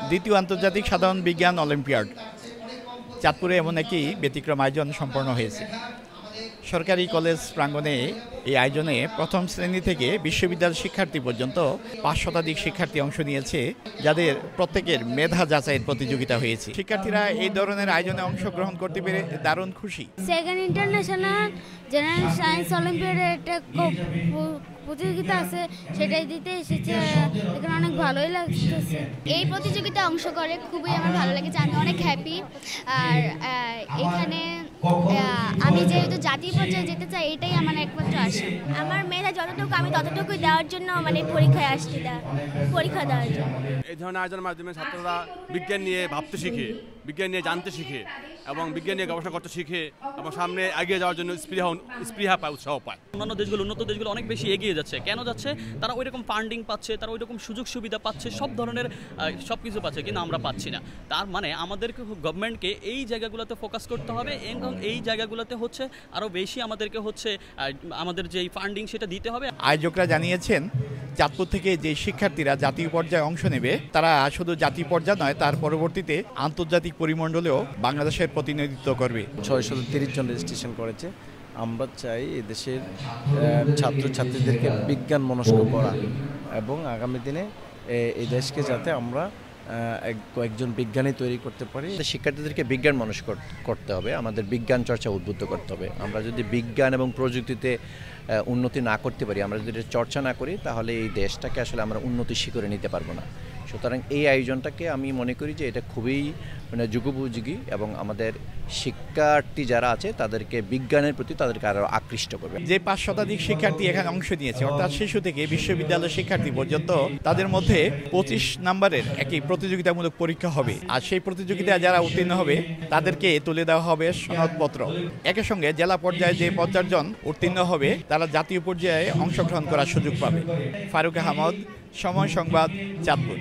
দ্বিতীয় আন্তর্জাতিক সাধারণ বিজ্ঞান অলিম্পিয়াড চাঁদপুরে এমন একটি ব্যতিক্রম আয়োজন সম্পন্ন হয়েছে। সরকারি কলেজ প্রাঙ্গণে এই আয়োজনে প্রথম শ্রেণী থেকে বিশ্ববিদ্যালয় শিক্ষার্থী পর্যন্ত ৫ শতাধিক শিক্ষার্থী অংশ নিয়েছে, যাদের প্রত্যেকের মেধা যাচাইয়ের প্রতিযোগিতা হয়েছে। শিক্ষার্থীরা এই ধরনের আয়োজনে অংশগ্রহণ করতে পেরে দারুণ খুশি। সেকেন্ড ইন্টারন্যাশনাল জেনারেল সায়েন্স অলিম্পিয়াডে একটা প্রতিযোগিতা আছে, সেটাই দিতে এসেছে। এখানে অনেক ভালোই লাগতেছে। এই প্রতিযোগিতায় অংশ করে খুবই আমার ভালো লেগেছে, আমি অনেক হ্যাপি। আর এখানে আমি যেহেতু জাতীয় পর্যায়ে যেতে চাই, এটাই আমার একমাত্র আশা। আমার মেধা যতটুকু আমি ততটুকুই দেওয়ার জন্য পরীক্ষায় আসছি, পরীক্ষা দেওয়ার জন্য। এই ধরনের আয়োজনের মাধ্যমে ছাত্ররা বিজ্ঞান নিয়ে ভাবতে শিখে, বিজ্ঞান নিয়ে জানতে শিখে এবং বিজ্ঞান নিয়ে গবেষণা করতে শিখে এবং সামনে এগিয়ে যাওয়ার জন্য স্পৃহা পায়, উৎসাহ পায়। অন্যান্য দেশগুলো, উন্নত দেশগুলো অনেক বেশি এগিয়ে যাচ্ছে। কেন যাচ্ছে? তারা ওই রকম ফান্ডিং পাচ্ছে, তারা ওই রকম সুযোগ সুবিধা পাচ্ছে, সব ধরনের সব কিছু পাচ্ছে, কিন্তু আমরা পাচ্ছি না। তার মানে আমাদেরকে গভর্নমেন্টকে এই জায়গাগুলোতে ফোকাস করতে হবে এবং এই জায়গাগুলোতে আরও বেশি আমাদেরকে আমাদের যে ফান্ডিং সেটা দিতে হবে। আয়োজকরা জানিয়েছেন, চাঁদপুর থেকে যে শিক্ষার্থীরা জাতীয় পর্যায়ে অংশ নেবে, তারা শুধু জাতীয় পর্যায়ে নয়, তার পরবর্তীতে আন্তর্জাতিক পরিমণ্ডলেও বাংলাদেশের প্রতিনিধিত্ব করবে। 630 জন রেজিস্ট্রেশন করেছে। আমরা চাই এদেশের ছাত্রছাত্রীদেরকে বিজ্ঞান মনস্ক করা এবং আগামী দিনে এই দেশকে যাতে আমরা কয়েকজন বিজ্ঞানী তৈরি করতে পারি। শিক্ষার্থীদেরকে বিজ্ঞান মনস্ক করতে হবে, আমাদের বিজ্ঞান চর্চা উদ্বুদ্ধ করতে হবে। আমরা যদি বিজ্ঞান এবং প্রযুক্তিতে উন্নতি না করতে পারি, আমরা যদি চর্চা না করি, তাহলে এই দেশটাকে আসলে আমরা উন্নতির শিখরে নিতে পারবো না। সুতরাং এই আয়োজনটাকে আমি মনে করি যে এটা খুবই যুগোপযোগী এবং আমাদের শিক্ষার্থী যারা আছে তাদেরকে বিজ্ঞানের প্রতি তাদেরকে আরও আকৃষ্ট করবে। যে ৫ শতাধিক শিক্ষার্থী এখানে অংশ নিয়েছে, অর্থাৎ শিশু থেকে বিশ্ববিদ্যালয় শিক্ষার্থী পর্যন্ত, তাদের মধ্যে ২৫ নম্বরের একটি প্রতিযোগিতামূলক পরীক্ষা হবে। আর সেই প্রতিযোগিতায় যারা উত্তীর্ণ হবে তাদেরকে তুলে দেওয়া হবে সনদপত্র। একই সঙ্গে জেলা পর্যায়ে যে ৫০ জন উত্তীর্ণ হবে, তারা জাতীয় পর্যায়ে অংশগ্রহণ করার সুযোগ পাবে। ফারুক আহমদ, সময় সংবাদ, চাঁদপুর।